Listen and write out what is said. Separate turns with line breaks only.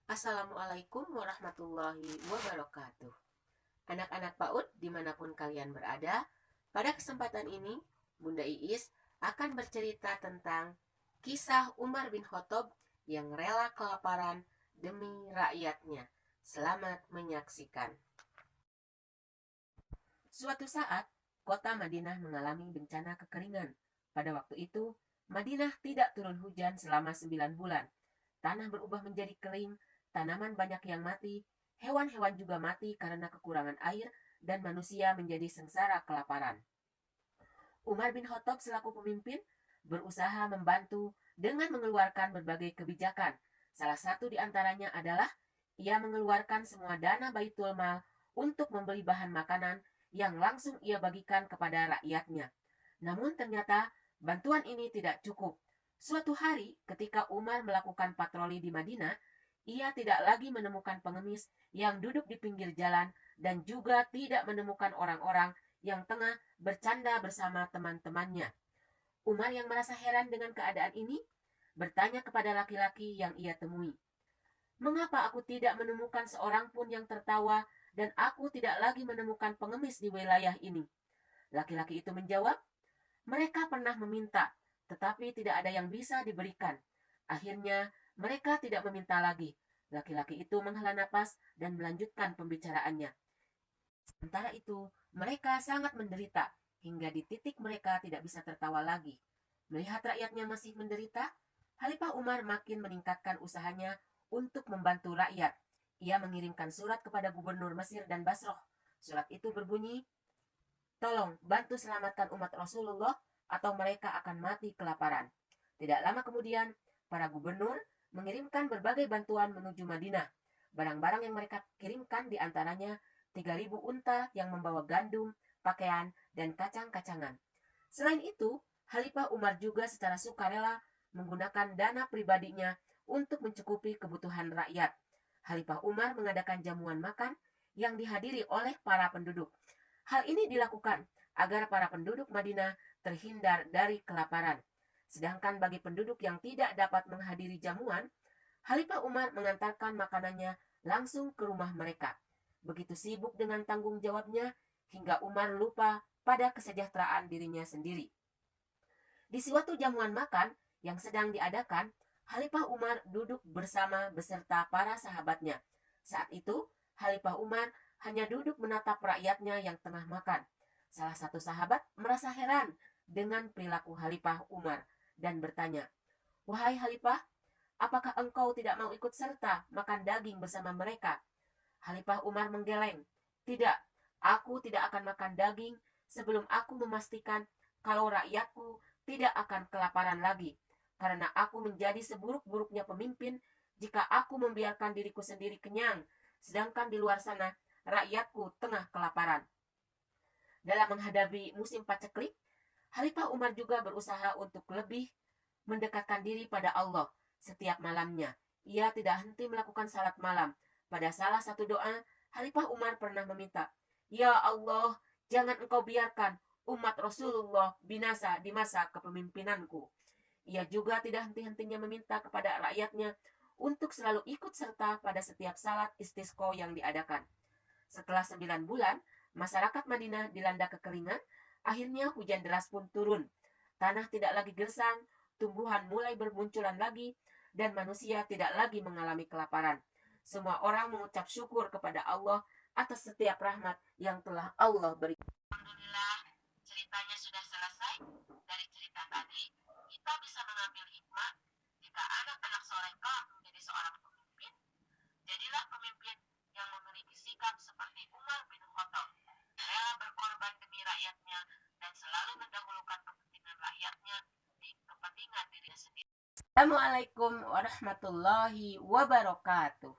Assalamualaikum warahmatullahi wabarakatuh. Anak-anak PAUD dimanapun kalian berada, pada kesempatan ini Bunda Iis akan bercerita tentang kisah Umar bin Khattab yang rela kelaparan demi rakyatnya. Selamat menyaksikan. Suatu saat, kota Madinah mengalami bencana kekeringan. Pada waktu itu, Madinah tidak turun hujan selama 9 bulan. Tanah berubah menjadi kering, tanaman banyak yang mati, hewan-hewan juga mati karena kekurangan air, dan manusia menjadi sengsara kelaparan. Umar bin Khattab selaku pemimpin berusaha membantu dengan mengeluarkan berbagai kebijakan. Salah satu di antaranya adalah ia mengeluarkan semua dana Baitul Mal untuk membeli bahan makanan yang langsung ia bagikan kepada rakyatnya. Namun ternyata bantuan ini tidak cukup. Suatu hari ketika Umar melakukan patroli di Madinah, ia tidak lagi menemukan pengemis yang duduk di pinggir jalan dan juga tidak menemukan orang-orang yang tengah bercanda bersama teman-temannya. Umar yang merasa heran dengan keadaan ini, bertanya kepada laki-laki yang ia temui, "Mengapa aku tidak menemukan seorang pun yang tertawa dan aku tidak lagi menemukan pengemis di wilayah ini?" Laki-laki itu menjawab, "Mereka pernah meminta, tetapi tidak ada yang bisa diberikan. Akhirnya, mereka tidak meminta lagi." Laki-laki itu menghela napas dan melanjutkan pembicaraannya. Sementara itu, mereka sangat menderita, hingga di titik mereka tidak bisa tertawa lagi. Melihat rakyatnya masih menderita, Khalifah Umar makin meningkatkan usahanya untuk membantu rakyat. Ia mengirimkan surat kepada gubernur Mesir dan Basroh. Surat itu berbunyi, "Tolong bantu selamatkan umat Rasulullah atau mereka akan mati kelaparan." Tidak lama kemudian, para gubernur mengirimkan berbagai bantuan menuju Madinah. Barang-barang yang mereka kirimkan diantaranya 3.000 unta yang membawa gandum, pakaian, dan kacang-kacangan. Selain itu, Khalifah Umar juga secara sukarela menggunakan dana pribadinya untuk mencukupi kebutuhan rakyat. Khalifah Umar mengadakan jamuan makan yang dihadiri oleh para penduduk. Hal ini dilakukan agar para penduduk Madinah terhindar dari kelaparan. Sedangkan bagi penduduk yang tidak dapat menghadiri jamuan, Khalifah Umar mengantarkan makanannya langsung ke rumah mereka. Begitu sibuk dengan tanggung jawabnya, hingga Umar lupa pada kesejahteraan dirinya sendiri. Di suatu jamuan makan yang sedang diadakan, Khalifah Umar duduk bersama beserta para sahabatnya. Saat itu, Khalifah Umar hanya duduk menatap rakyatnya yang tengah makan. Salah satu sahabat merasa heran dengan perilaku Khalifah Umar dan bertanya, "Wahai Khalifah, apakah engkau tidak mau ikut serta makan daging bersama mereka?" Khalifah Umar menggeleng, "Tidak, aku tidak akan makan daging sebelum aku memastikan kalau rakyatku tidak akan kelaparan lagi. Karena aku menjadi seburuk-buruknya pemimpin jika aku membiarkan diriku sendiri kenyang, sedangkan di luar sana rakyatku tengah kelaparan." Dalam menghadapi musim paceklik, Khalifah Umar juga berusaha untuk lebih mendekatkan diri pada Allah setiap malamnya. Ia tidak henti melakukan salat malam. Pada salah satu doa, Khalifah Umar pernah meminta, "Ya Allah, jangan engkau biarkan umat Rasulullah binasa di masa kepemimpinanku." Ia juga tidak henti-hentinya meminta kepada rakyatnya untuk selalu ikut serta pada setiap salat istisqa yang diadakan. Setelah 9 bulan, masyarakat Madinah dilanda kekeringan, akhirnya hujan deras pun turun. Tanah tidak lagi gersang, tumbuhan mulai bermunculan lagi, dan manusia tidak lagi mengalami kelaparan. Semua orang mengucap syukur kepada Allah atas setiap rahmat yang telah Allah berikan. Alhamdulillah, ceritanya sudah selesai. Dari cerita tadi, kita bisa mengambil hikmah jika anak-anak soleh kelak menjadi seorang pemimpin, jadilah pemimpin yang memiliki sikap seperti Umar bin Khattab, rela berkorban demi rakyatnya dan selalu mendahulukan kepentingan rakyatnya di kepentingan dirinya sendiri. Assalamualaikum warahmatullahi wabarakatuh.